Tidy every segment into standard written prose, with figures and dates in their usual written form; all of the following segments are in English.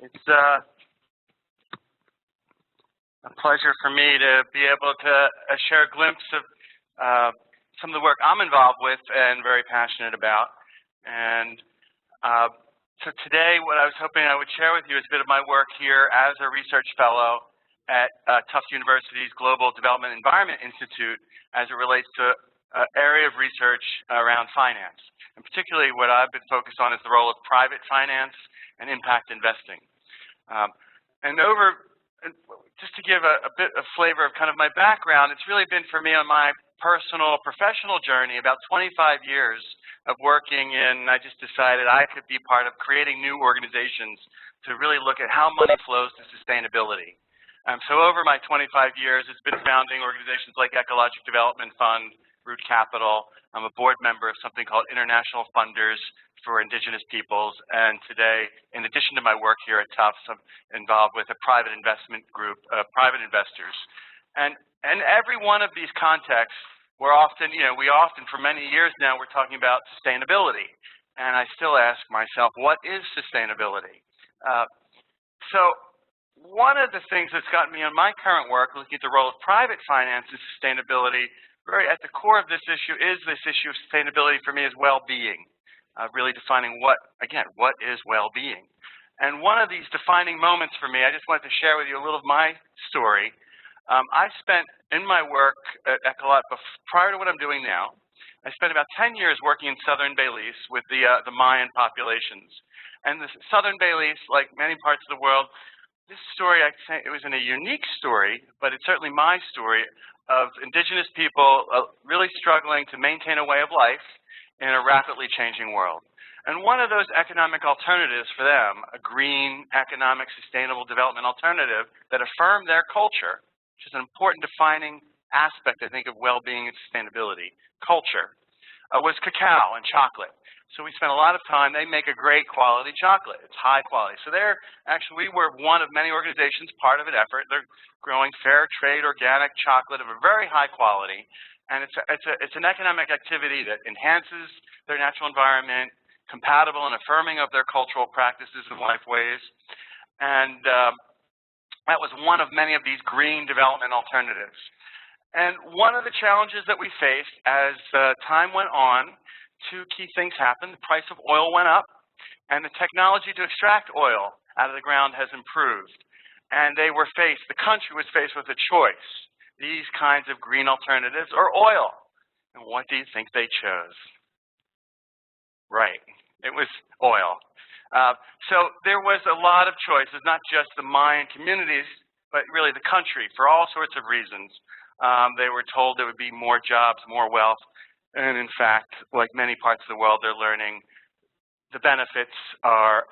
It's a pleasure for me to be able to share a glimpse of some of the work I'm involved with and very passionate about. And so today, what I was hoping I would share with you is a bit of my work here as a research fellow at Tufts University's Global Development Environment Institute as it relates to an area of research around finance. And particularly what I've been focused on is the role of private finance and impact investing. Just to give a bit of flavor of kind of my background, it's really been for me on my personal, professional journey about 25 years of working in, I just decided I could be part of creating new organizations to really look at how money flows to sustainability. So over my 25 years, it's been founding organizations like Ecologic Development Fund, Root Capital. I'm a board member of something called International Funders for Indigenous Peoples. And today, in addition to my work here at Tufts, I'm involved with a private investment group, private investors. And every one of these contexts, we often for many years now, we're talking about sustainability. And I still ask myself, what is sustainability? So one of the things that's gotten me on my current work, looking at the role of private finance and sustainability, very at the core of this issue is this issue of sustainability for me is well-being, really defining what is well-being. And one of these defining moments for me, I just wanted to share with you a little of my story. I spent in my work at Ecolot, prior to what I'm doing now, I spent about 10 years working in southern Belize with the Mayan populations. And the southern Belize, like many parts of the world, this story, I'd say it was a unique story, but it's certainly my story of indigenous people really struggling to maintain a way of life in a rapidly changing world. And one of those economic alternatives for them, a green, economic, sustainable development alternative that affirmed their culture, which is an important defining aspect, I think, of well-being and sustainability, culture, was cacao and chocolate. So we spent a lot of time. They make a great quality chocolate. It's high quality. So we were one of many organizations, part of an effort. They're growing fair trade organic chocolate of a very high quality. And it's an economic activity that enhances their natural environment, compatible and affirming of their cultural practices and life ways. And that was one of many of these green development alternatives. And one of the challenges that we faced as time went on, two key things happened. The price of oil went up, and the technology to extract oil out of the ground has improved. And the country was faced with a choice, these kinds of green alternatives or oil. And what do you think they chose? Right, it was oil. So there was a lot of choices, not just the Mayan communities, but really the country, for all sorts of reasons. They were told there would be more jobs, more wealth. And in fact, like many parts of the world, they're learning the benefits are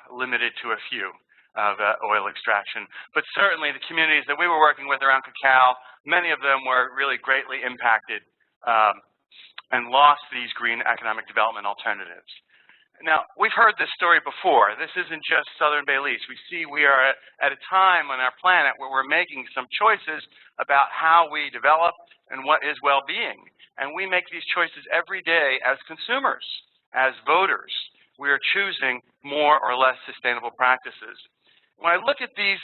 limited to a few of oil extraction. But certainly the communities that we were working with around cacao, many of them were really greatly impacted and lost these green economic development alternatives. Now, we've heard this story before. This isn't just southern Belize. We see we are at a time on our planet where we're making some choices about how we develop and what is well-being. And we make these choices every day as consumers, as voters. We are choosing more or less sustainable practices. When I look at these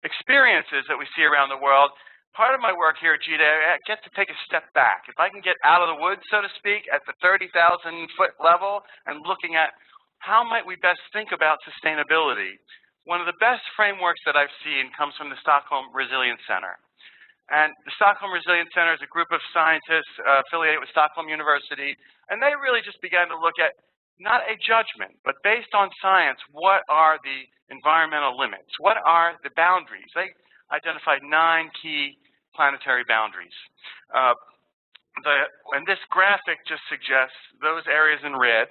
experiences that we see around the world, part of my work here at GDAE, I get to take a step back. If I can get out of the woods, so to speak, at the 30,000-foot level and looking at how might we best think about sustainability, one of the best frameworks that I've seen comes from the Stockholm Resilience Center. And the Stockholm Resilience Center is a group of scientists affiliated with Stockholm University, and they really just began to look at not a judgment, but based on science, what are the environmental limits? What are the boundaries? They identified 9 key planetary boundaries. And this graphic just suggests those areas in red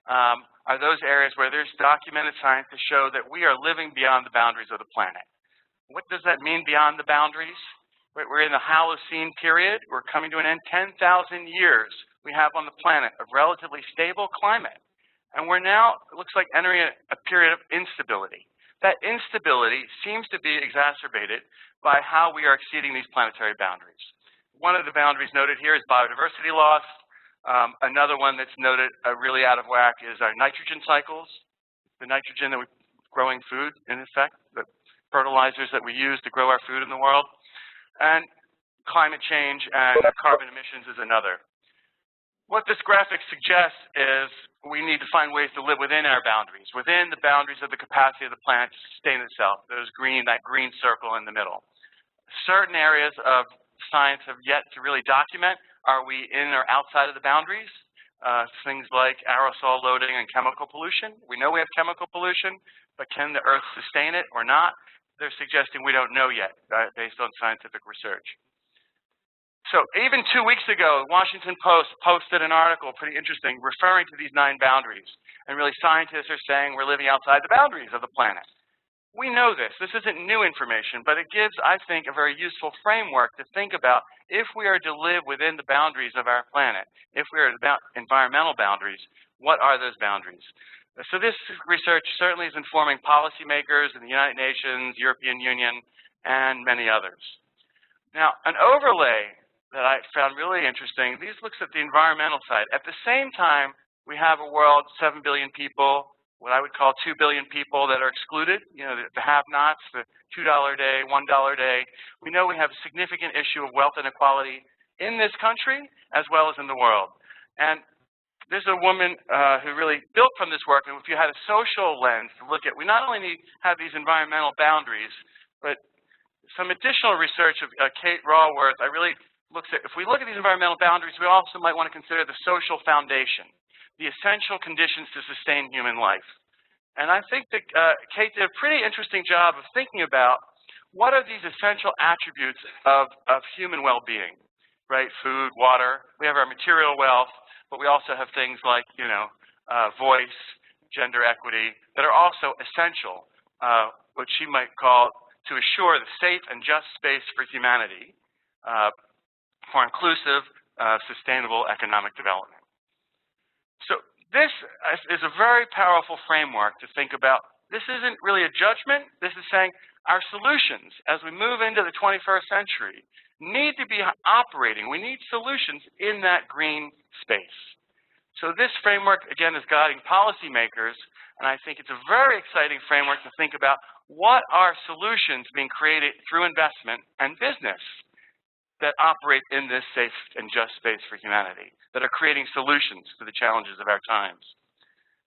are those areas where there's documented science to show that we are living beyond the boundaries of the planet. What does that mean, beyond the boundaries? We're in the Holocene period. We're coming to an end. 10,000 years we have on the planet of relatively stable climate. And we're now, it looks like, entering a period of instability. That instability seems to be exacerbated by how we are exceeding these planetary boundaries. One of the boundaries noted here is biodiversity loss. Another one that's noted really out of whack is our nitrogen cycles. The nitrogen that we growing food, in effect, the fertilizers that we use to grow our food in the world. And climate change and carbon emissions is another. What this graphic suggests is we need to find ways to live within our boundaries, within the boundaries of the capacity of the planet to sustain itself. That green circle in the middle. Certain areas of science have yet to really document, are we in or outside of the boundaries? Things like aerosol loading and chemical pollution. We know we have chemical pollution, but can the Earth sustain it or not? They're suggesting we don't know yet, based on scientific research. So even 2 weeks ago, the Washington Post posted an article, pretty interesting, referring to these 9 boundaries. And really scientists are saying we're living outside the boundaries of the planet. We know this. This isn't new information, but it gives, I think, a very useful framework to think about if we are to live within the boundaries of our planet, if we are about environmental boundaries, what are those boundaries? So this research certainly is informing policymakers in the United Nations, European Union, and many others. Now, an overlay that I found really interesting, these looks at the environmental side. At the same time, we have a world, 7 billion people, what I would call 2 billion people that are excluded, you know, the have-nots, the $2 a day, $1 a day. We know we have a significant issue of wealth inequality in this country as well as in the world. And there's a woman who really built from this work, and if you had a social lens to look at, we not only have these environmental boundaries, but some additional research of Kate Raworth, I really looks at, if we look at these environmental boundaries, we also might want to consider the social foundation, the essential conditions to sustain human life. And I think that Kate did a pretty interesting job of thinking about what are these essential attributes of human well-being, right? Food, water, we have our material wealth, but we also have things like, you know, voice, gender equity, that are also essential, what she might call to assure the safe and just space for humanity, for inclusive, sustainable economic development. So this is a very powerful framework to think about. This isn't really a judgment. This is saying our solutions, as we move into the 21st century, need to be operating. We need solutions in that green space. So this framework, again, is guiding policymakers, and I think it's a very exciting framework to think about what are solutions being created through investment and business that operate in this safe and just space for humanity, that are creating solutions to the challenges of our times.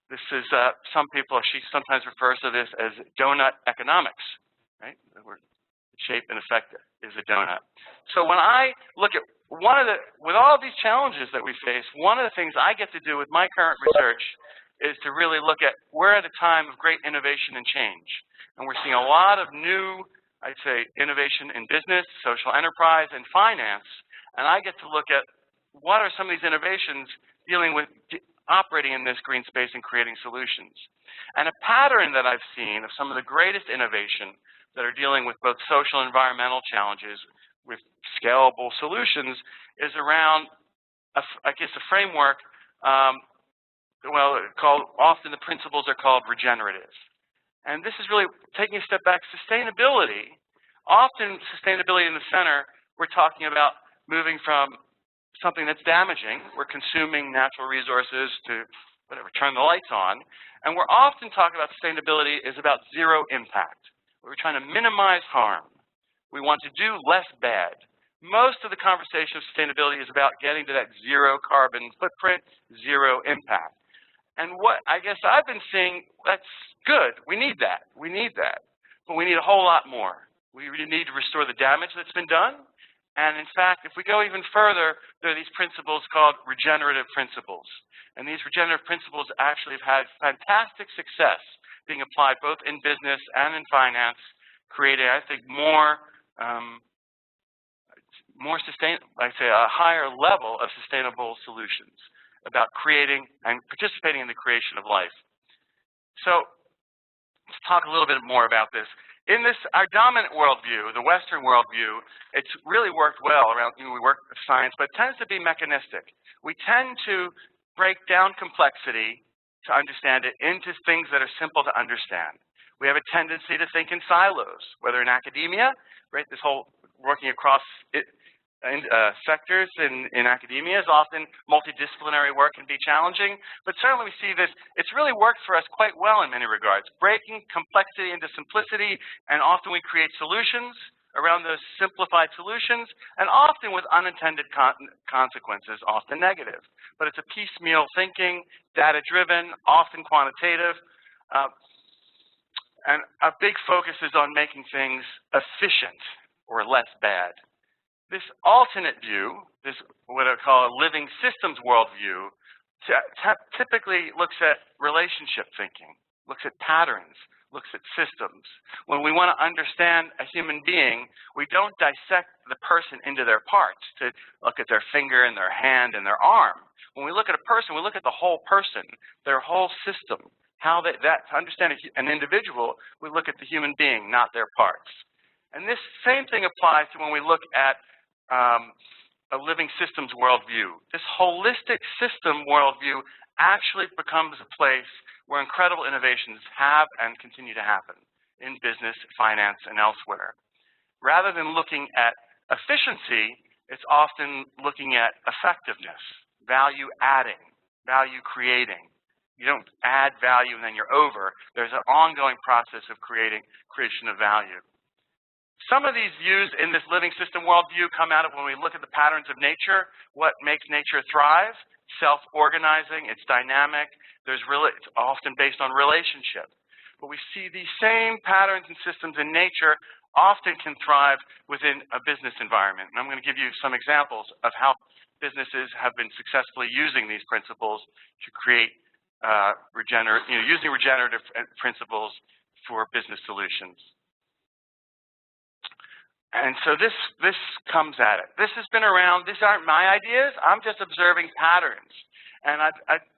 This is, some people, she sometimes refers to this as donut economics, right? The word shape and effect is a donut. So when I look at with all of these challenges that we face, one of the things I get to do with my current research is to really look at, we're at a time of great innovation and change. And we're seeing a lot of new, I'd say, innovation in business, social enterprise, and finance. And I get to look at what are some of these innovations dealing with operating in this green space and creating solutions. And a pattern that I've seen of some of the greatest innovation that are dealing with both social and environmental challenges with scalable solutions is around, I guess, a framework, often the principles are called regenerative. And this is really taking a step back. Sustainability, often sustainability in the center, we're talking about moving from something that's damaging, we're consuming natural resources to whatever, turn the lights on, and we're often talking about sustainability is about zero impact. We're trying to minimize harm. We want to do less bad. Most of the conversation of sustainability is about getting to that zero carbon footprint, zero impact. And what I guess I've been seeing, that's good. We need that. We need that. But we need a whole lot more. We really need to restore the damage that's been done. And in fact, if we go even further, there are these principles called regenerative principles. And these regenerative principles actually have had fantastic success being applied both in business and in finance, creating, I think, more a higher level of sustainable solutions about creating and participating in the creation of life. So let's talk a little bit more about this. In this, our dominant worldview, the Western worldview, it's really worked well around, we work with science, but it tends to be mechanistic. We tend to break down complexity to understand it into things that are simple to understand. We have a tendency to think in silos, whether in academia, right, this whole working across sectors in academia. Is often multidisciplinary work can be challenging, but certainly we see this, it's really worked for us quite well in many regards, breaking complexity into simplicity, and often we create solutions around those simplified solutions, and often with unintended consequences, often negative. But it's a piecemeal thinking, data-driven, often quantitative, and a big focus is on making things efficient or less bad. This alternate view, this what I call a living systems worldview, typically looks at relationship thinking, looks at patterns, looks at systems. When we want to understand a human being, we don't dissect the person into their parts to look at their finger and their hand and their arm. When we look at a person, we look at the whole person, their whole system. To understand an individual, we look at the human being, not their parts. And this same thing applies to when we look at a living systems worldview. This holistic system worldview actually becomes a place where incredible innovations have and continue to happen in business, finance, and elsewhere. Rather than looking at efficiency, it's often looking at effectiveness, value adding, value creating. You don't add value and then you're over. There's an ongoing process of creation of value. Some of these views in this living system worldview come out of when we look at the patterns of nature, what makes nature thrive, self-organizing, it's dynamic, it's often based on relationship. But we see these same patterns and systems in nature often can thrive within a business environment. And I'm going to give you some examples of how businesses have been successfully using these principles to create using regenerative principles for business solutions. And so this comes at it. This has been around. These aren't my ideas. I'm just observing patterns. And I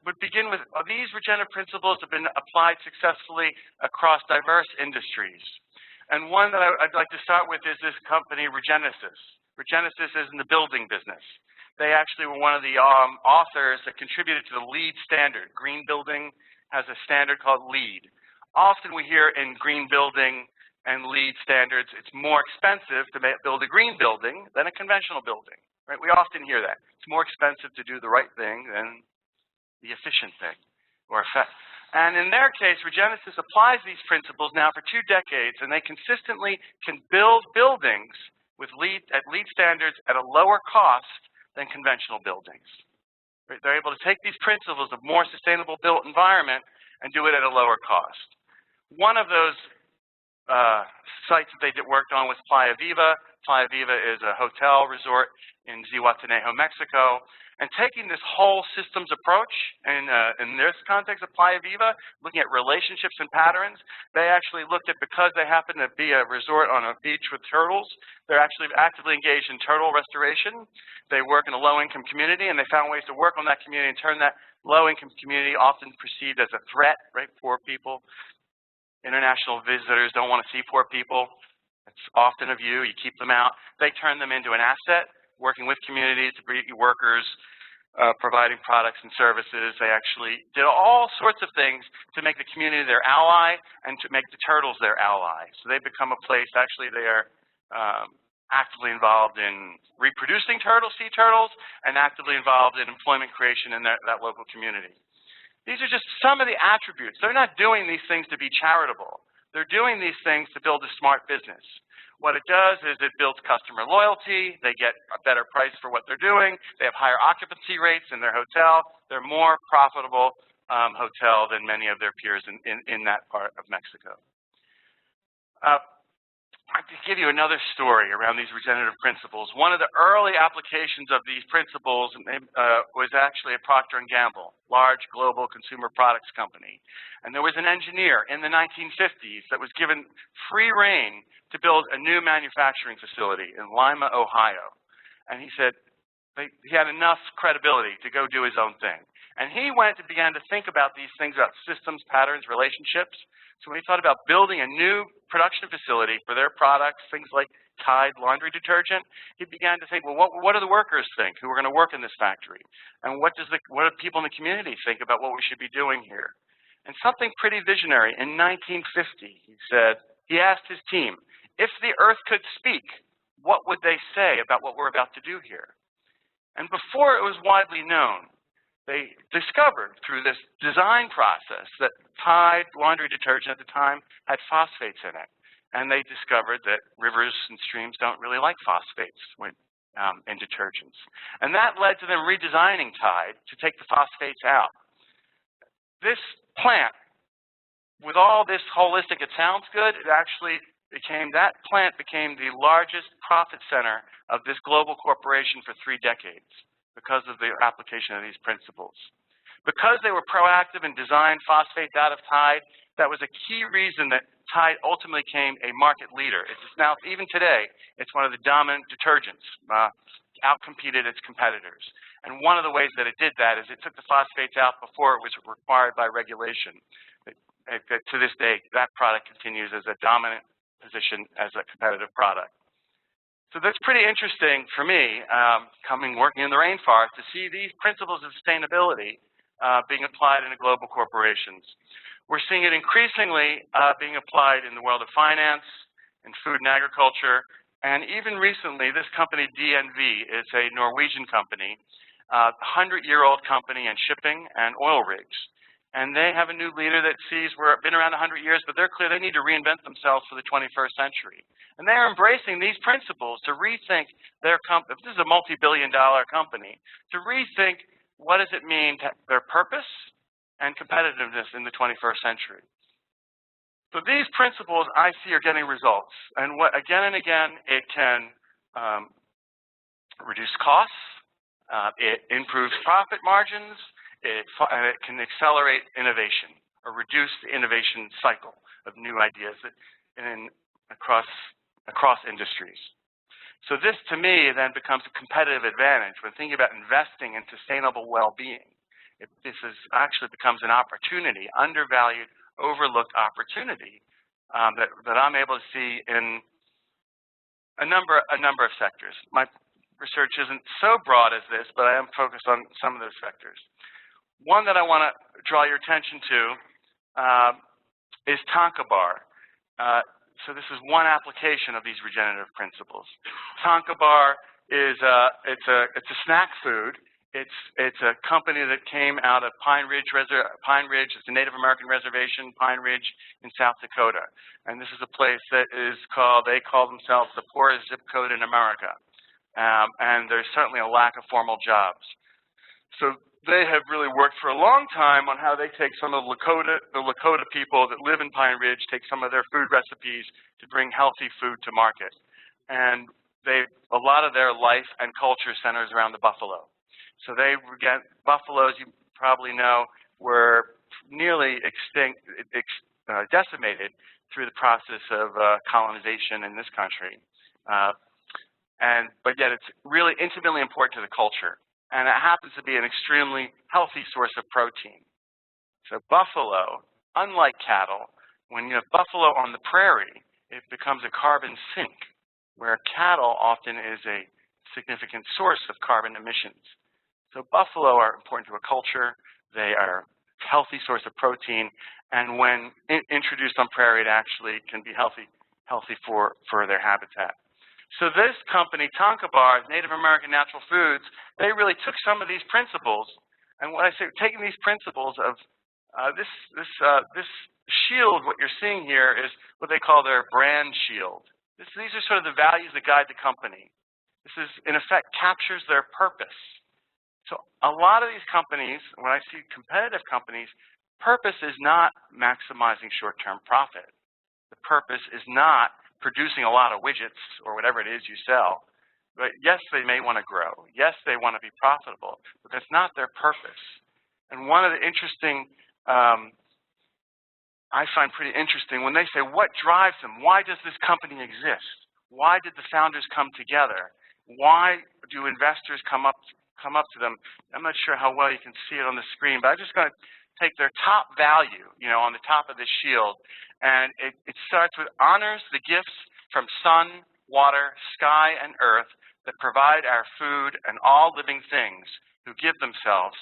would begin with these regenerative principles have been applied successfully across diverse industries. And one that I'd like to start with is this company, Regenesis. Regenesis is in the building business. They actually were one of the authors that contributed to the LEED standard. Green building has a standard called LEED. Often we hear in green building and LEED standards, it's more expensive to build a green building than a conventional building, right? We often hear that. It's more expensive to do the right thing than the efficient thing. And in their case, Regenesis applies these principles now for 2 decades, and they consistently can build buildings with at LEED standards at a lower cost than conventional buildings. Right? They're able to take these principles of more sustainable built environment and do it at a lower cost. One of those sites that they worked on was Playa Viva. Playa Viva is a hotel resort in Zihuatanejo, Mexico. And taking this whole systems approach, and in this context of Playa Viva, looking at relationships and patterns, they actually looked at, because they happen to be a resort on a beach with turtles, they're actually actively engaged in turtle restoration. They work in a low-income community, and they found ways to work on that community and turn that low-income community, often perceived as a threat, right, poor people. International visitors don't want to see poor people. It's often a view. You keep them out. They turn them into an asset, working with communities to bring workers, providing products and services. They actually did all sorts of things to make the community their ally and to make the turtles their ally. So they become a place, actually they are actively involved in reproducing sea turtles, and actively involved in employment creation in that local community. These are just some of the attributes. They're not doing these things to be charitable. They're doing these things to build a smart business. What it does is it builds customer loyalty. They get a better price for what they're doing. They have higher occupancy rates in their hotel. They're more profitable hotel than many of their peers in that part of Mexico. I could give you another story around these regenerative principles. One of the early applications of these principles was actually at Procter & Gamble, large global consumer products company. And there was an engineer in the 1950s that was given free rein to build a new manufacturing facility in Lima, Ohio. And he said he had enough credibility to go do his own thing. And he began to think about these things, about systems, patterns, relationships. So when he thought about building a new production facility for their products, things like Tide laundry detergent, he began to think, well, what do the workers think who are going to work in this factory? And what do people in the community think about what we should be doing here? And something pretty visionary. In 1950, he asked his team, if the earth could speak, what would they say about what we're about to do here? And before it was widely known, they discovered through this design process that Tide laundry detergent at the time had phosphates in it. And they discovered that rivers and streams don't really like phosphates in detergents. And that led to them redesigning Tide to take the phosphates out. This plant, with all this holistic, it sounds good, that plant became the largest profit center of this global corporation for 3 decades because of the application of these principles. Because they were proactive and designed phosphates out of Tide, that was a key reason that Tide ultimately became a market leader. It's now, even today, it's one of the dominant detergents, outcompeted its competitors. And one of the ways that it did that is it took the phosphates out before it was required by regulation. To this day, that product continues as a dominant position as a competitive product. So that's pretty interesting for me, working in the rainforest, to see these principles of sustainability being applied in global corporations. We're seeing it increasingly being applied in the world of finance, in food and agriculture, and even recently, this company DNV is a Norwegian company, 100-year-old company in shipping and oil rigs. And they have a new leader that sees we've been around 100 years, but they're clear they need to reinvent themselves for the 21st century. And they're embracing these principles to rethink their company. This is a multi-billion-dollar company, to rethink what does it mean to their purpose and competitiveness in the 21st century. So these principles I see are getting results. And again and again, it can reduce costs, it improves profit margins, it can accelerate innovation or reduce the innovation cycle of new ideas across industries. So this, to me, then becomes a competitive advantage when thinking about investing in sustainable well-being. This actually becomes an opportunity, undervalued, overlooked opportunity that I'm able to see in a number of sectors. My research isn't so broad as this, but I am focused on some of those sectors. One that I want to draw your attention to is Tonka Bar. So this is one application of these regenerative principles. Tonka Bar is it's a snack food. It's a company that came out of Pine Ridge. It's a Native American reservation, Pine Ridge in South Dakota. And this is a place that they call themselves the poorest zip code in America. And there's certainly a lack of formal jobs. So they have really worked for a long time on how they take some of the Lakota people that live in Pine Ridge, take some of their food recipes to bring healthy food to market. And a lot of their life and culture centers around the buffalo. So buffaloes, you probably know, were nearly extinct, decimated through the process of colonization in this country. But yet it's really intimately important to the culture. And it happens to be an extremely healthy source of protein. So buffalo, unlike cattle, when you have buffalo on the prairie, it becomes a carbon sink, where cattle often is a significant source of carbon emissions. So buffalo are important to a culture. They are a healthy source of protein. And when introduced on prairie, it actually can be healthy for their habitat. So this company, Tonka Bar, Native American Natural Foods, they really took some of these principles, and when I say taking these principles of this shield, what you're seeing here is what they call their brand shield. These are sort of the values that guide the company. This in effect, captures their purpose. So a lot of these companies, when I see competitive companies, purpose is not maximizing short-term profit. The purpose is not producing a lot of widgets or whatever it is you sell. But yes, they may want to grow. Yes, they want to be profitable, but that's not their purpose. And one of the interesting, I find pretty interesting, when they say, what drives them? Why does this company exist? Why did the founders come together? Why do investors come up to them? I'm not sure how well you can see it on the screen, but I'm just going to take their top value, on the top of this shield. And it starts with honors the gifts from sun, water, sky, and earth that provide our food and all living things who give themselves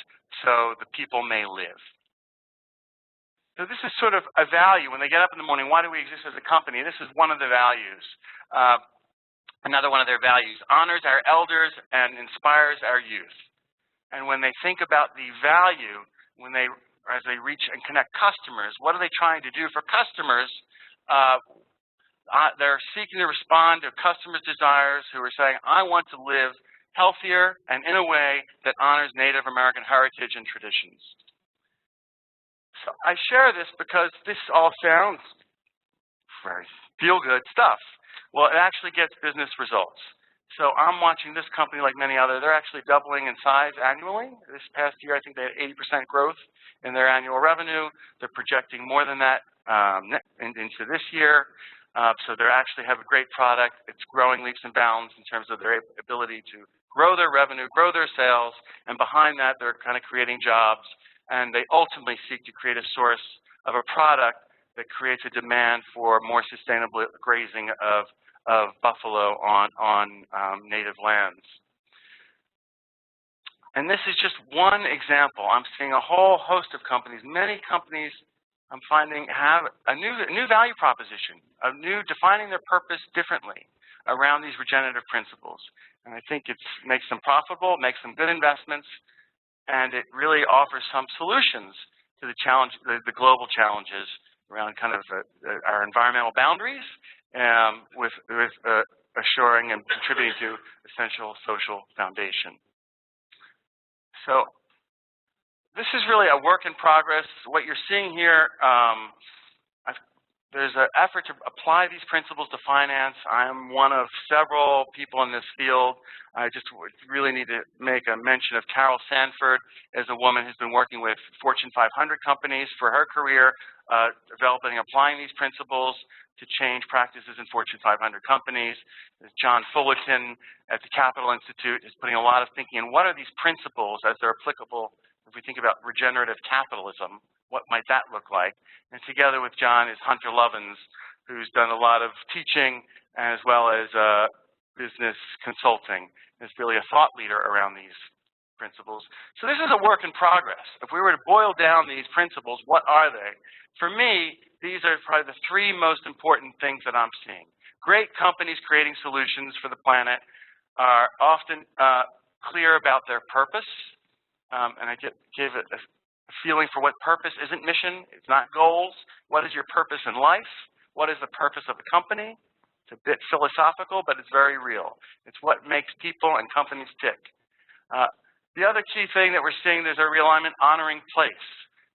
so the people may live. So this is sort of a value. When they get up in the morning, why do we exist as a company? This is one of the values. Another one of their values: honors our elders and inspires our youth. And when they think about the value, as they reach and connect customers, what are they trying to do for customers? They're seeking to respond to customers' desires who are saying, I want to live healthier and in a way that honors Native American heritage and traditions. So I share this because this all sounds very feel-good stuff. Well, it actually gets business results. So I'm watching this company like many others. They're actually doubling in size annually. This past year, I think they had 80% growth in their annual revenue. They're projecting more than that into this year. So they actually have a great product. It's growing leaps and bounds in terms of their ability to grow their revenue, grow their sales, and behind that, they're kind of creating jobs. And they ultimately seek to create a source of a product that creates a demand for more sustainable grazing of buffalo on native lands. And this is just one example. I'm seeing a whole host of companies. Many companies I'm finding have a new value proposition, defining their purpose differently around these regenerative principles. And I think it makes them profitable, makes them good investments, and it really offers some solutions to the global challenges around kind of our environmental boundaries, with assuring and contributing to essential social foundation. So this is really a work in progress. What you're seeing here, there's an effort to apply these principles to finance. I'm one of several people in this field. I just really need to make a mention of Carol Sanford as a woman who's been working with Fortune 500 companies for her career, developing and applying these principles to change practices in Fortune 500 companies. John Fullerton at the Capital Institute is putting a lot of thinking in what are these principles as they're applicable. If we think about regenerative capitalism, what might that look like? And together with John is Hunter Lovins, who's done a lot of teaching as well as business consulting. Is really a thought leader around these principles. So this is a work in progress. If we were to boil down these principles, what are they? For me, these are probably the three most important things that I'm seeing. Great companies creating solutions for the planet are often clear about their purpose. And I gave it a feeling for what purpose isn't mission, it's not goals. What is your purpose in life? What is the purpose of the company? It's a bit philosophical, but it's very real. It's what makes people and companies tick. The other key thing that we're seeing, there's a realignment, honoring place.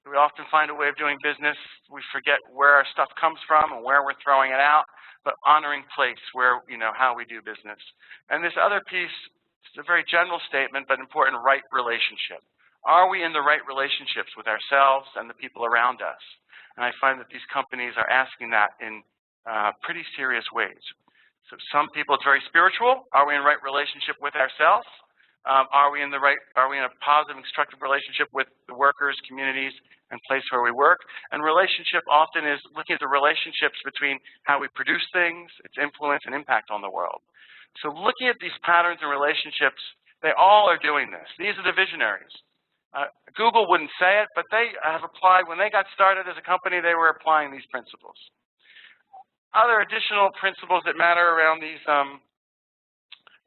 We often find a way of doing business. We forget where our stuff comes from and where we're throwing it out, but honoring place, where, how we do business. And this other piece, it's a very general statement, but important, right relationship. Are we in the right relationships with ourselves and the people around us? And I find that these companies are asking that in pretty serious ways. So some people, it's very spiritual. Are we in the right relationship with ourselves? Are we in a positive and constructive relationship with the workers, communities, and place where we work? And relationship often is looking at the relationships between how we produce things, its influence and impact on the world. So looking at these patterns and relationships, they all are doing this. These are the visionaries. Google wouldn't say it, but they have applied, when they got started as a company, they were applying these principles. Other additional principles that matter around these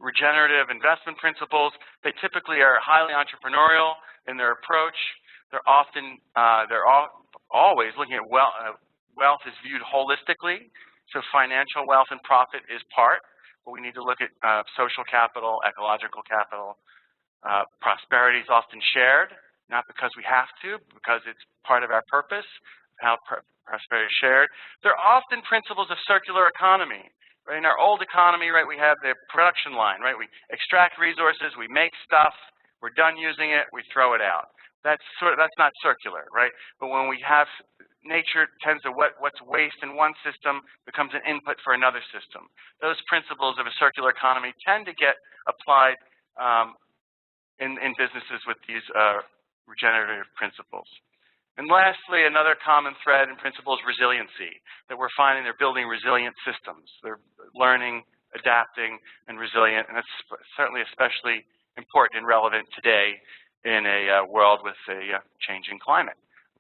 regenerative investment principles, they typically are highly entrepreneurial in their approach. They're often, always looking at wealth is viewed holistically. So financial wealth and profit is part, but we need to look at social capital, ecological capital. Prosperity is often shared, not because we have to, but because it's part of our purpose, how prosperity is shared. There are often principles of circular economy. Right? In our old economy, right, we have the production line, right? We extract resources, we make stuff, we're done using it, we throw it out. That's not circular, right? But when we have nature tends to what's waste in one system becomes an input for another system. Those principles of a circular economy tend to get applied in businesses with these regenerative principles. And lastly, another common thread in principle is resiliency, that we're finding they're building resilient systems. They're learning, adapting, and resilient, and that's certainly especially important and relevant today in a world with a changing climate.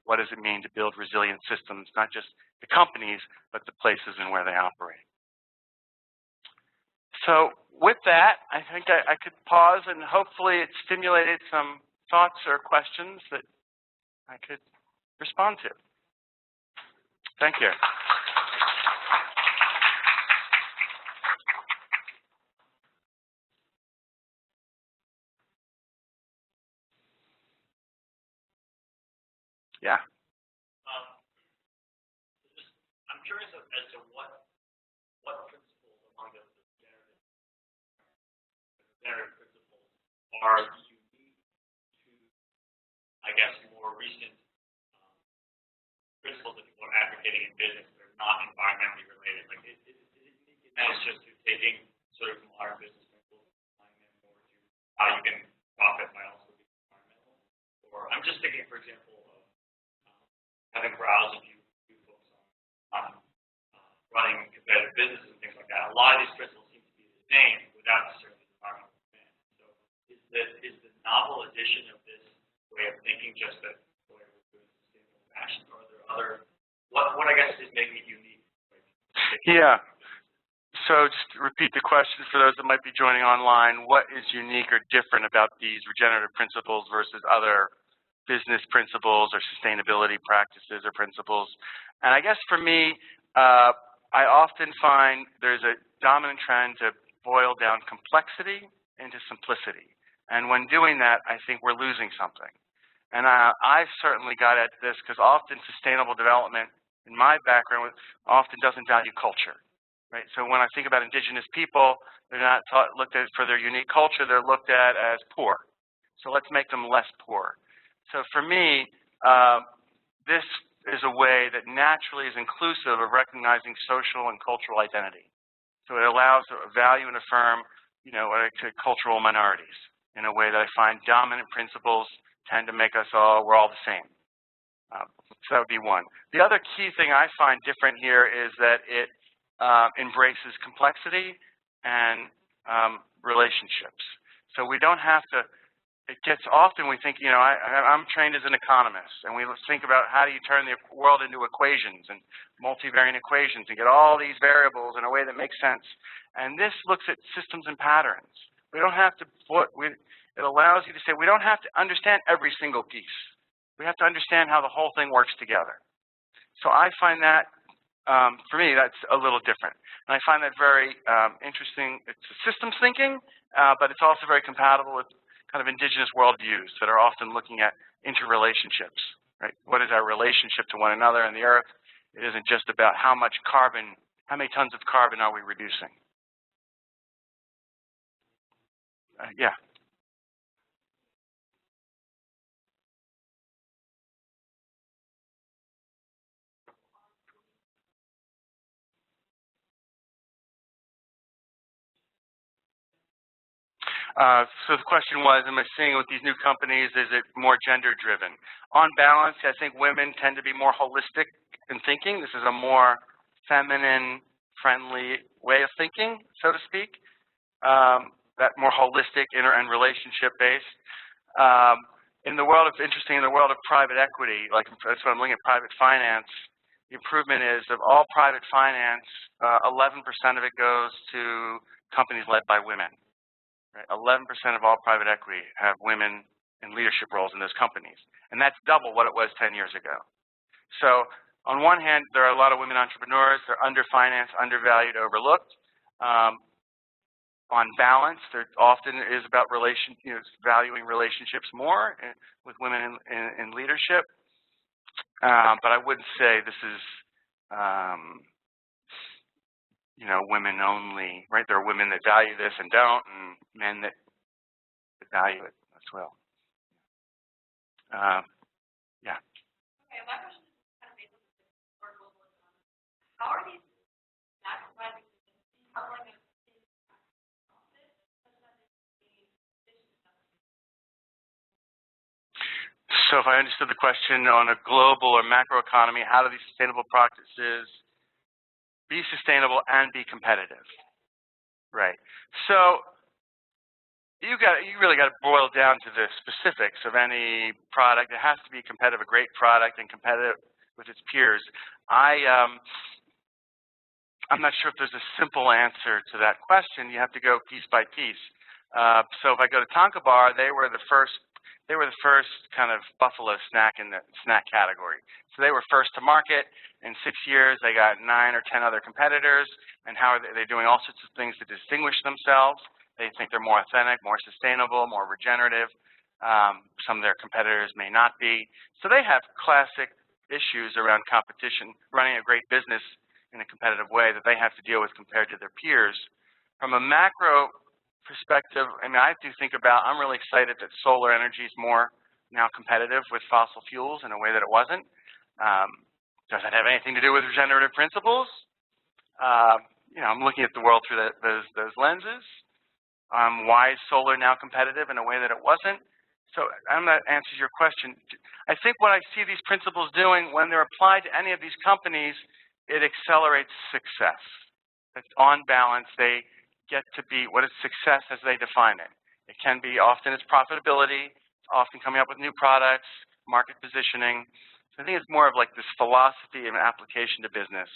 What does it mean to build resilient systems, not just the companies, but the places and where they operate? So with that, I think I could pause, and hopefully it stimulated some thoughts or questions that I could respond to. Thank you. Yeah. I'm curious as to what principles among the regenerative principles are unique to, I guess, more recent principles that people are advocating in business that are not environmentally related. Like, is it unique in that it's just taking sort of modern business principles and applying them more to how you can profit by also being environmental? Or I'm just thinking, for example, of having browsed a few books on running competitive businesses and things like that. A lot of these principles seem to be the same without necessarily the environmental demand. So is the novel addition of this way of thinking just that way we're doing sustainable fashion, or are there other, what I guess is making it unique? Yeah. So just to repeat the question for those that might be joining online, what is unique or different about these regenerative principles versus other business principles or sustainability practices or principles? And I guess for me, I often find there's a dominant trend to boil down complexity into simplicity. And when doing that, I think we're losing something. And I've certainly got at this because often sustainable development, in my background, often doesn't value culture. Right? So when I think about indigenous people, they're not looked at for their unique culture, they're looked at as poor. So let's make them less poor. So for me, this is a way that naturally is inclusive of recognizing social and cultural identity. So it allows a value and affirm, to cultural minorities in a way that I find dominant principles tend to make us we're all the same. So that would be one. The other key thing I find different here is that it embraces complexity and relationships. So we don't have to, it gets often we think, I'm trained as an economist, and we think about how do you turn the world into equations and multivariate equations and get all these variables in a way that makes sense. And this looks at systems and patterns. We don't have to it allows you to say we don't have to understand every single piece. We have to understand how the whole thing works together. So I find that, for me, that's a little different. And I find that very interesting. It's systems thinking, but it's also very compatible with kind of indigenous worldviews that are often looking at interrelationships, right? What is our relationship to one another and the earth? It isn't just about how much carbon, how many tons of carbon are we reducing? Yeah. So the question was, am I seeing with these new companies, is it more gender-driven? On balance, I think women tend to be more holistic in thinking. This is a more feminine, friendly way of thinking, so to speak. That more holistic and relationship-based. In the world of private equity, like that's what I'm looking at, private finance, the improvement is of all private finance, 11% of it goes to companies led by women. 11% of all private equity have women in leadership roles in those companies. And that's double what it was 10 years ago. So on one hand, there are a lot of women entrepreneurs. They're underfinanced, undervalued, overlooked. On balance, there often is about valuing relationships more with women in leadership. But I wouldn't say this is women only, right? There are women that value this and don't, and men that value it as well. Yeah. Okay, my question is kind of based on the global economy. How are these maximizing decoupling of profit such that So if I understood the question on a global or macro economy, how do these sustainable practices be sustainable and be competitive? Right. So you really got to boil down to the specifics of any product. It has to be competitive, a great product, and competitive with its peers. I I'm not sure if there's a simple answer to that question. You have to go piece by piece. So if I go to Tonka Bar, they were the first kind of buffalo snack in the snack category. So they were first to market. In 6 years, they got 9 or 10 other competitors. And how are they? They're doing all sorts of things to distinguish themselves. They think they're more authentic, more sustainable, more regenerative. Some of their competitors may not be. So they have classic issues around competition, running a great business in a competitive way that they have to deal with compared to their peers. From a macro perspective, I mean, I do think about, I'm really excited that solar energy is more now competitive with fossil fuels in a way that it wasn't. Does that have anything to do with regenerative principles? You know, I'm looking at the world through those lenses. Why is solar now competitive in a way that it wasn't? So I don't know if that answers your question. I think what I see these principles doing when they're applied to any of these companies, it accelerates success. It's on balance, they get to be, what is success as they define it? It can be, often it's profitability, it's often coming up with new products, market positioning. So I think it's more of like this philosophy of an application to business.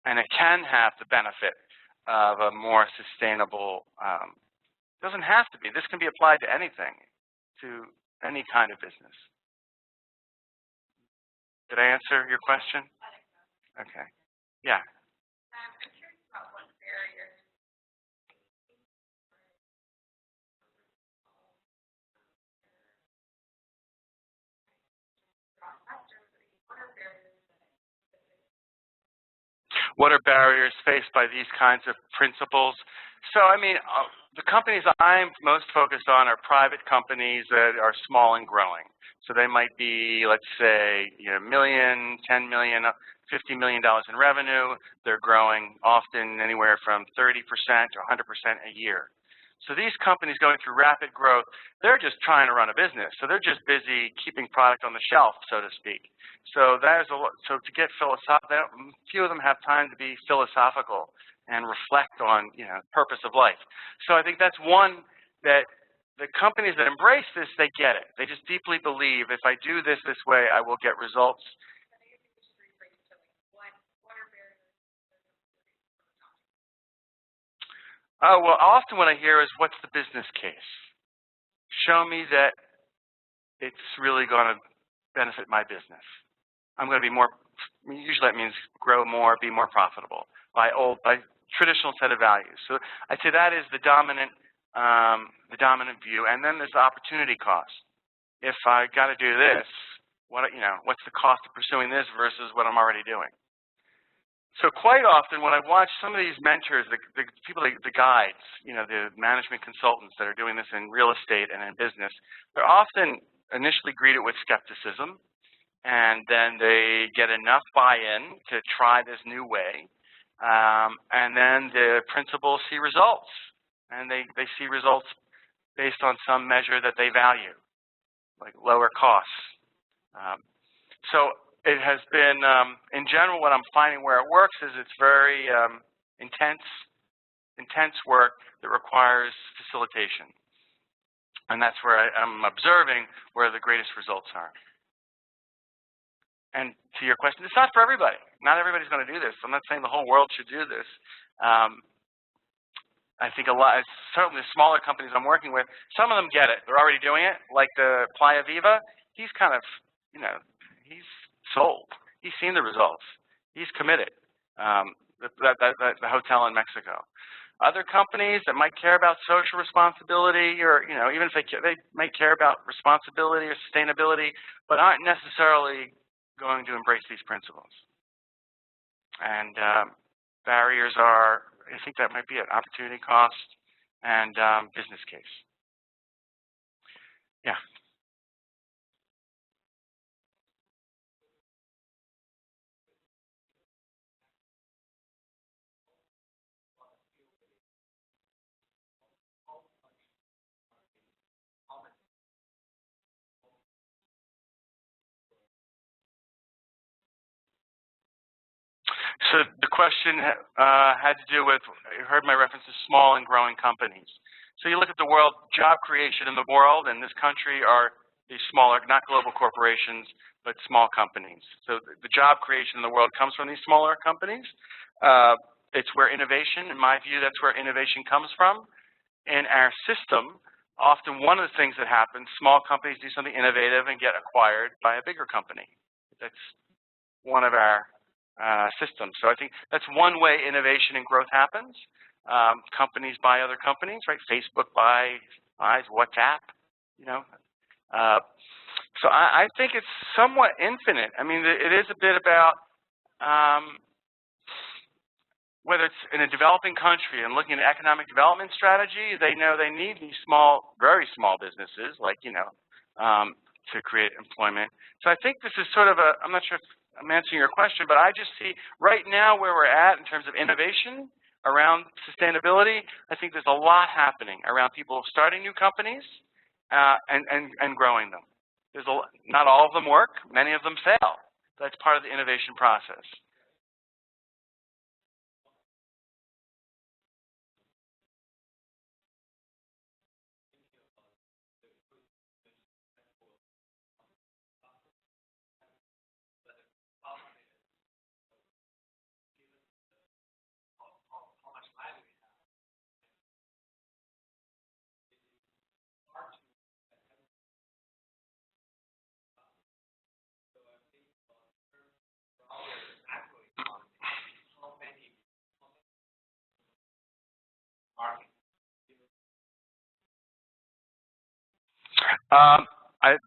And it can have the benefit of a more sustainable, it doesn't have to be. This can be applied to anything, to any kind of business. Did I answer your question? Okay. Yeah. I'm curious about what barriers What are barriers faced by these kinds of principles? So, I mean, the companies I'm most focused on are private companies that are small and growing. So they might be, let's say, $1 million, $10 million, $50 million in revenue. They're growing often anywhere from 30% to 100% a year. So these companies going through rapid growth, they're just trying to run a business. So they're just busy keeping product on the shelf, so to speak. So there's so to get philosophical, few of them have time to be philosophical and reflect on, you know, purpose of life. So I think that's one that the companies that embrace this, they get it. They just deeply believe if I do this way, I will get results. Oh, well, often what I hear is, what's the business case? Show me that it's really going to benefit my business. I'm going to be more, usually that means grow more, be more profitable by traditional set of values. So I'd say that is the dominant view. And then there's the opportunity cost. If I got to do this, what's the cost of pursuing this versus what I'm already doing? So quite often when I watch some of these mentors, the people, the guides, the management consultants that are doing this in real estate and in business, they're often initially greeted with skepticism, and then they get enough buy-in to try this new way, and then the principals see results, and they see results based on some measure that they value, like lower costs. So it has been, in general, what I'm finding where it works is it's very intense work that requires facilitation. And that's where I'm observing where the greatest results are. And to your question, it's not for everybody. Not everybody's going to do this. I'm not saying the whole world should do this. I think certainly the smaller companies I'm working with, some of them get it. They're already doing it. Like the Playa Viva, he's kind of, he's sold. He's seen the results. He's committed. The hotel in Mexico. Other companies that might care about social responsibility, or even if they might care about responsibility or sustainability, but aren't necessarily going to embrace these principles. And barriers are, I think that might be an opportunity cost and business case. Yeah. So the question had to do with, you heard my reference to small and growing companies. So you look at the world, job creation in the world and this country are these smaller, not global corporations, but small companies. So the job creation in the world comes from these smaller companies. It's where innovation, in my view, that's where innovation comes from. In our system, often one of the things that happens, small companies do something innovative and get acquired by a bigger company. That's one of our systems. So I think that's one way innovation and growth happens. Companies buy other companies, right? Facebook buys WhatsApp, you know. So I think it's somewhat infinite. I mean, it is a bit about whether it's in a developing country and looking at economic development strategy, they know they need these small, very small businesses, like, you know, to create employment. So I think this is sort of I'm not sure if I'm answering your question, but I just see right now where we're at in terms of innovation around sustainability. I think there's a lot happening around people starting new companies and growing them. Not all of them work, many of them fail. That's part of the innovation process.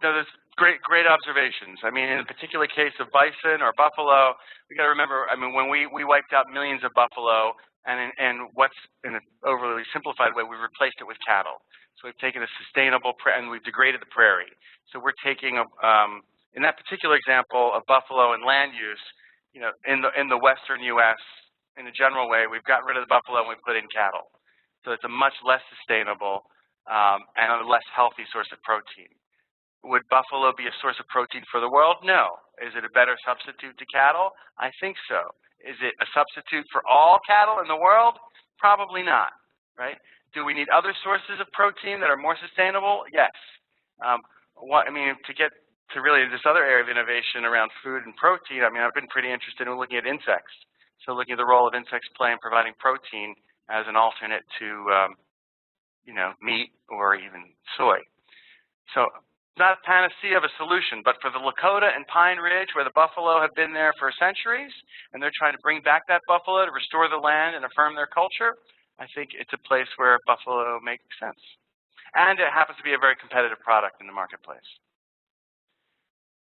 There's great observations. I mean, in a particular case of bison or buffalo, we got to remember. I mean, when we wiped out millions of buffalo, and what's in an overly simplified way, we replaced it with cattle. So we've taken a sustainable and we've degraded the prairie. So we're taking in that particular example of buffalo and land use, you know, in the western U.S. in a general way, we've gotten rid of the buffalo and we've put in cattle. So it's a much less sustainable and a less healthy source of protein. Would buffalo be a source of protein for the world? No. Is it a better substitute to cattle? I think so. Is it a substitute for all cattle in the world? Probably not, right? Do we need other sources of protein that are more sustainable? Yes. I mean, to get to really this other area of innovation around food and protein, I mean, I've been pretty interested in looking at insects. So looking at the role of insects play in providing protein as an alternate to, you know, meat or even soy. So not a panacea of a solution, but for the Lakota and Pine Ridge, where the buffalo have been there for centuries, and they're trying to bring back that buffalo to restore the land and affirm their culture, I think it's a place where buffalo makes sense. And it happens to be a very competitive product in the marketplace.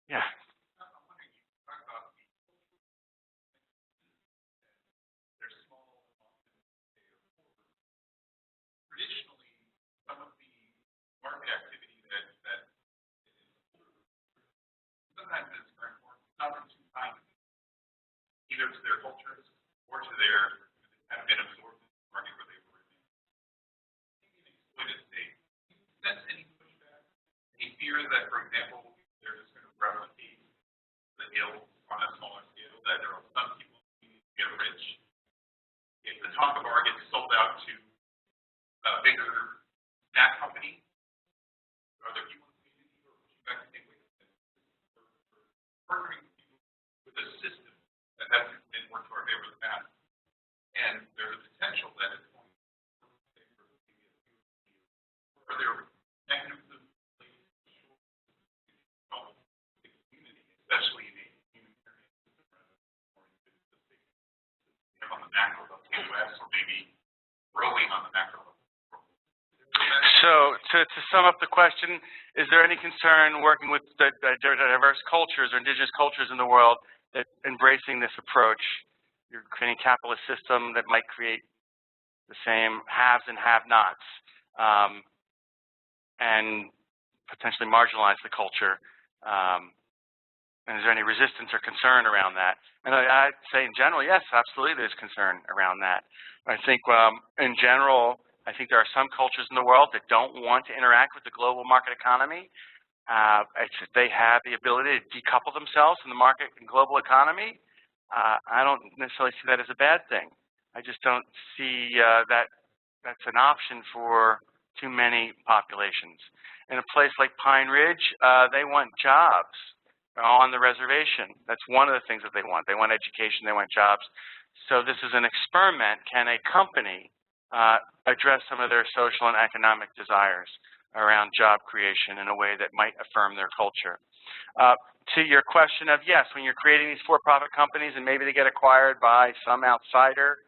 Yeah. Traditionally, some of the market activity that sometimes it's very important, not too kind, either to their cultures or to their have been absorbed in the market where they were in. In an exploited state, do you sense any pushback, any fear that, for example, they're just going to replicate the ill on a smaller scale, that there are some people who get rich? If the taco bar gets sold out to a bigger snack company, are there people in the community who are pushing back and saying, wait a minute, we're partnering with a system that hasn't been worked to our favor in the past, and there's a potential that it's going to are there mechanisms in place to help the community, especially in a humanitarian system rather than on the macro level in the West, or maybe growing on the macro level? So to sum up the question, is there any concern working with the diverse cultures or indigenous cultures in the world that embracing this approach, you're creating a capitalist system that might create the same haves and have-nots and potentially marginalize the culture? And is there any resistance or concern around that? And I'd say in general, yes, absolutely there's concern around that. I think in general, I think there are some cultures in the world that don't want to interact with the global market economy. They have the ability to decouple themselves from the market and global economy. I don't necessarily see that as a bad thing. I just don't see that's an option for too many populations. In a place like Pine Ridge, they want jobs on the reservation. That's one of the things that they want. They want education, they want jobs. So this is an experiment. Can a company address some of their social and economic desires around job creation in a way that might affirm their culture? To your question of, yes, when you're creating these for-profit companies and maybe they get acquired by some outsider,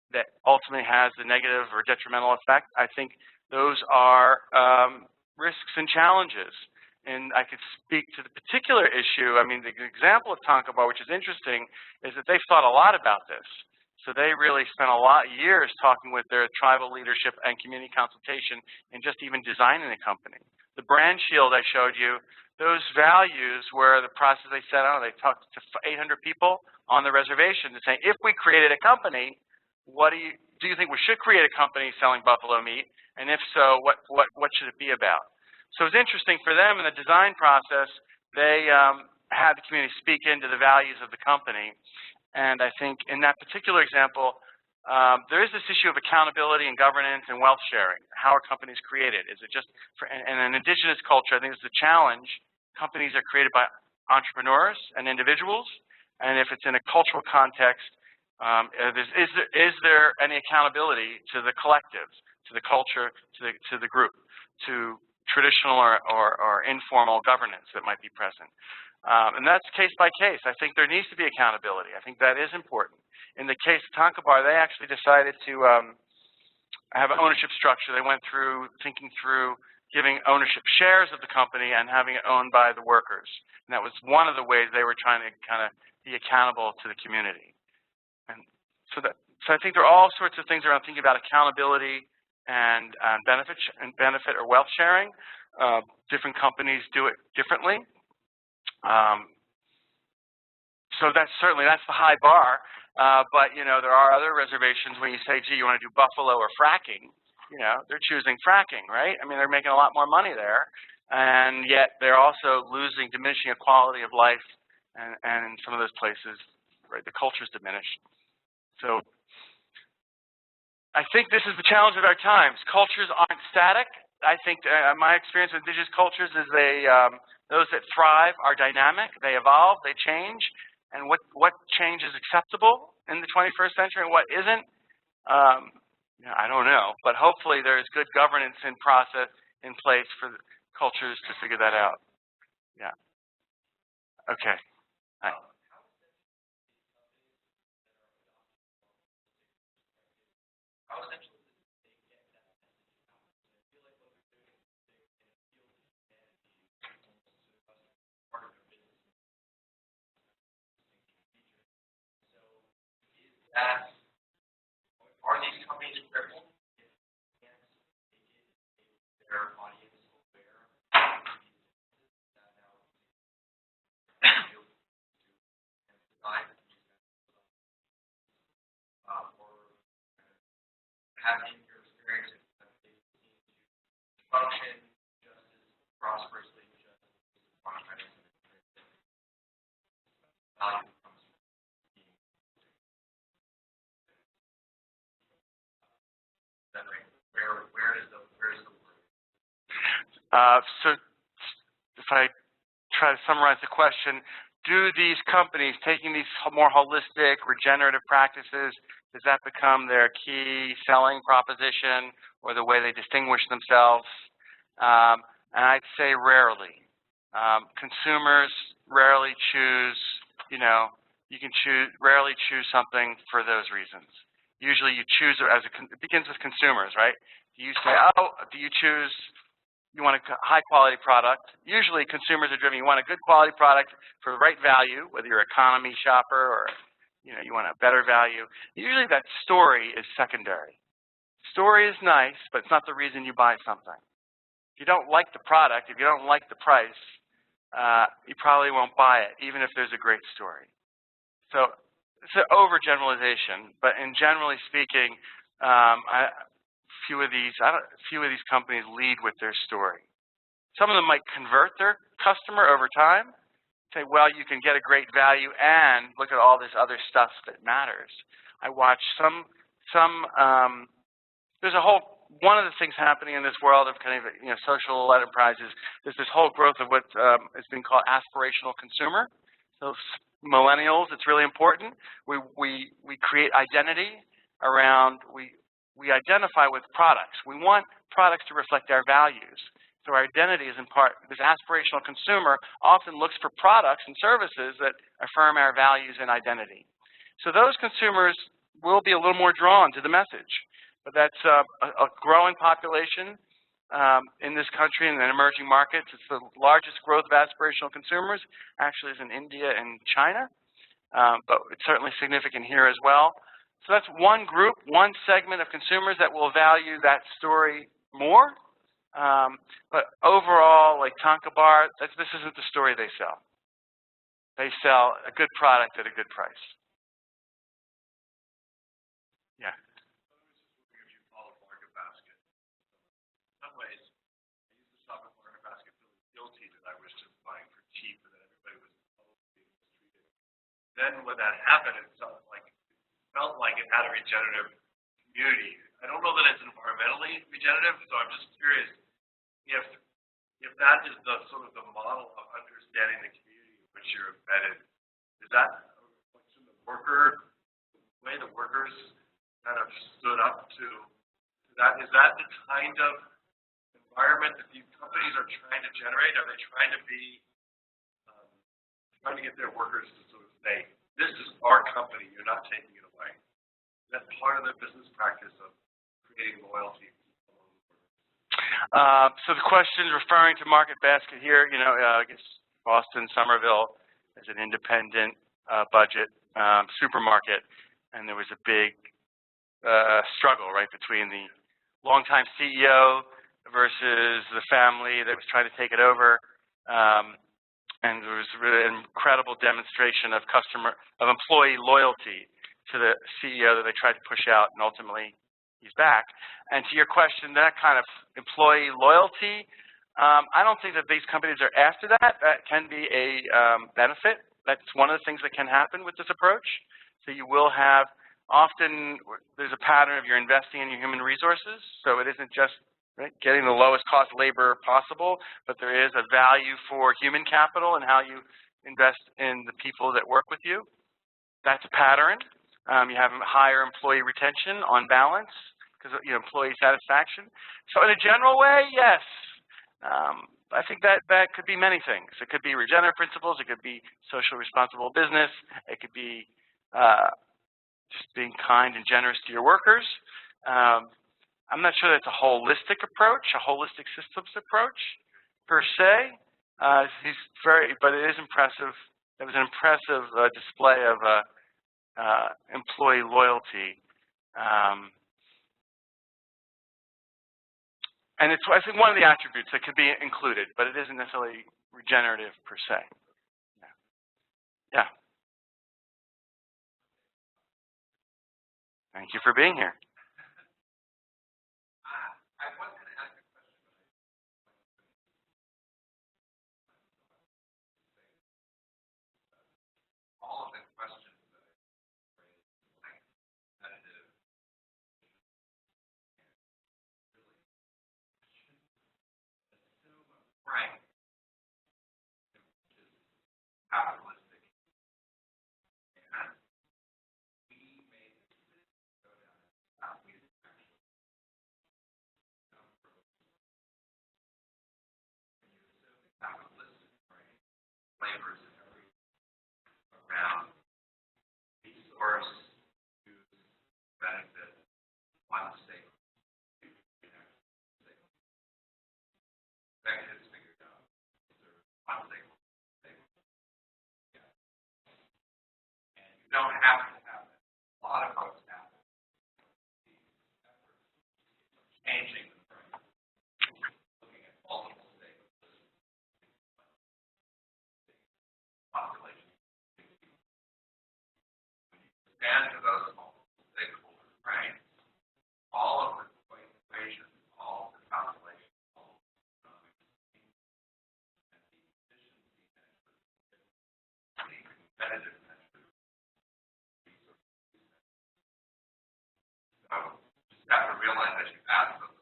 that ultimately has the negative or detrimental effect, I think those are risks and challenges. And I could speak to the particular issue. I mean, the example of Tonka Bar, which is interesting, is that they've thought a lot about this. So they really spent a lot of years talking with their tribal leadership and community consultation and just even designing the company. The brand shield I showed you, those values were the process they set out. They talked to 800 people on the reservation to say, if we created a company, what do you think we should create a company selling buffalo meat? And if so, what should it be about? So it's interesting for them in the design process, they had the community speak into the values of the company. And I think in that particular example, there is this issue of accountability and governance and wealth sharing. How are companies created? Is it just for, in an indigenous culture, I think it's a challenge. Companies are created by entrepreneurs and individuals. And if it's in a cultural context, is there any accountability to the collective, to the culture, to the group, to traditional or informal governance that might be present? And that's case by case. I think there needs to be accountability. I think that is important. In the case of Tonka Bar, they actually decided to have an ownership structure. They went through thinking through giving ownership shares of the company and having it owned by the workers. And that was one of the ways they were trying to kind of be accountable to the community. And so I think there are all sorts of things around thinking about accountability and benefit or wealth sharing. Different companies do it differently. So that's the high bar. But there are other reservations when you say, gee, you want to do buffalo or fracking. They're choosing fracking, right? I mean, they're making a lot more money there, and yet they're also diminishing a quality of life, and in some of those places, right, the culture's diminished. So I think this is the challenge of our times. Cultures aren't static. I think my experience with indigenous cultures is those that thrive are dynamic. They evolve, they change, and what change is acceptable in the 21st century and what isn't, I don't know. But hopefully there is good governance in place for cultures to figure that out. Yeah. Okay. Hi. Are these companies crippled? Their audience aware or having your experience that they seem to function just as prosperously, just as monetized value. Where's the word? So if I try to summarize the question, do these companies taking these more holistic, regenerative practices, does that become their key selling proposition or the way they distinguish themselves? And I'd say rarely. Consumers rarely choose, rarely choose something for those reasons. Usually you choose it begins with consumers, right? You say, you want a high quality product. Usually consumers are driven, you want a good quality product for the right value, whether you're an economy shopper or you want a better value. Usually that story is secondary. Story is nice, but it's not the reason you buy something. If you don't like the product, if you don't like the price, you probably won't buy it, even if there's a great story. So it's an overgeneralization, but in generally speaking, few of these companies lead with their story. Some of them might convert their customer over time, say, well, you can get a great value and look at all this other stuff that matters. I watch there's a whole one of the things happening in this world of kind of, social enterprises, there's this whole growth of what has been called aspirational consumer. So millennials, it's really important. We create identity around, we identify with products. We want products to reflect our values. So our identity is in part, this aspirational consumer often looks for products and services that affirm our values and identity. So those consumers will be a little more drawn to the message. But that's a growing population in this country and in emerging markets. It's the largest growth of aspirational consumers, actually is in India and China, but it's certainly significant here as well. So that's one group, one segment of consumers that will value that story more. But overall, like Tonka Bar, this isn't the story they sell. They sell a good product at a good price. Yeah. If you follow Market Basket, in some ways, I used to shop at Market Basket feeling guilty that I was just buying for cheap and that everybody was being mistreated. Then when that happened, it felt like it had a regenerative community. I don't know that it's environmentally regenerative, so I'm just curious if that is the sort of the model of understanding the community in which you're embedded. Is that a reflection of the way the workers kind of stood up to that? Is that the kind of environment that these companies are trying to generate? Are they trying to be trying to get their workers to sort of say, "This is our company. You're not taking it away"? Is that part of the business practice of creating loyalty? So the question is referring to Market Basket here. I guess Boston, Somerville is an independent budget supermarket, and there was a big struggle, right, between the longtime CEO versus the family that was trying to take it over. And there was really an incredible demonstration of employee loyalty to the CEO that they tried to push out, and ultimately he's back. And to your question, that kind of employee loyalty, I don't think that these companies are after that. That can be a benefit. That's one of the things that can happen with this approach. So you will have, often there's a pattern of you're investing in your human resources, so it isn't just getting the lowest cost labor possible, but there is a value for human capital and how you invest in the people that work with you. That's a pattern. You have higher employee retention on balance because of employee satisfaction. So in a general way, yes. I think that could be many things. It could be regenerative principles. It could be social responsible business. It could be just being kind and generous to your workers. I'm not sure that's a holistic approach, a holistic systems approach per se. But it is impressive. It was an impressive display of employee loyalty. And it's, I think, one of the attributes that could be included, but it isn't necessarily regenerative per se. Yeah. Thank you for being here. I was going to ask a question, but all of the questions that I raised, like competitive, really, assume a rank, which is capitalistic, and we made the decision to go down this path. We didn't actually when you assume the capitalistic brain, flavors and everything around resource, use, benefit, one state. Executives figured out there's one state. And you don't have to have it. A lot of folks have it. These efforts of changing the brain, looking at multiple stakeholders, population. When you expand to those multiple stakeholders' brains, all of the equations, all of the calculations, all of the economics, and the efficiency measures, the competitive measures, resource use measures. So you just have to realize that you ask those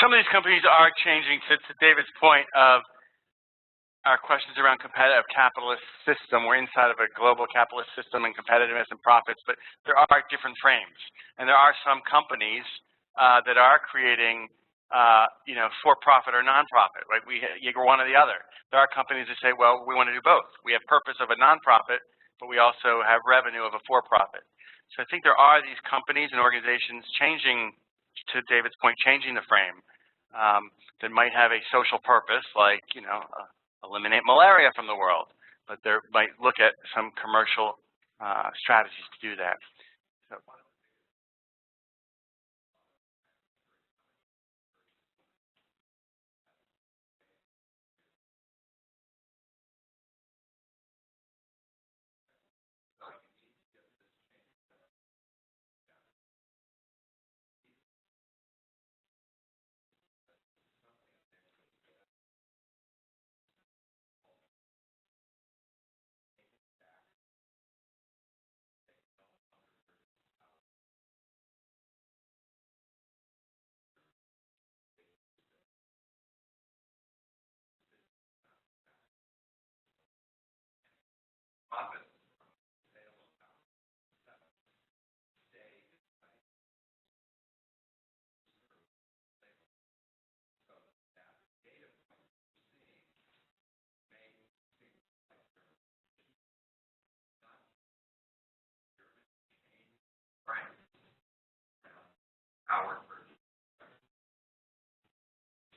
some of these companies are changing, to David's point of our questions around competitive capitalist system. We're inside of a global capitalist system and competitiveness and profits, but there are different frames. And there are some companies that are creating, for-profit or non-profit, right? You're one or the other. There are companies that say, well, we want to do both. We have purpose of a non-profit, but we also have revenue of a for-profit. So I think there are these companies and organizations changing, to David's point, changing the frame that might have a social purpose, like, eliminate malaria from the world, but they might look at some commercial strategies to do that. So.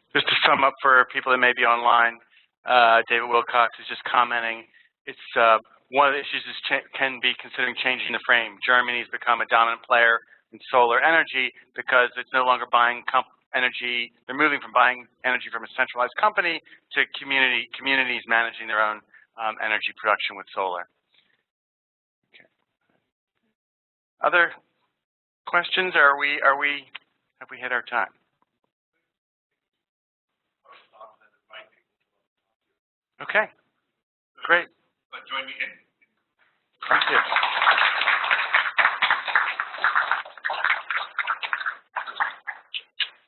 Just to sum up for people that may be online, David Wilcox is just commenting. It's one of the issues is can be considering changing the frame. Germany's become a dominant player in solar energy because it's no longer buying energy. They're moving from buying energy from a centralized company to communities managing their own energy production with solar. Okay. Other questions? Have we hit our time? Okay, great. Join me in. Thank you.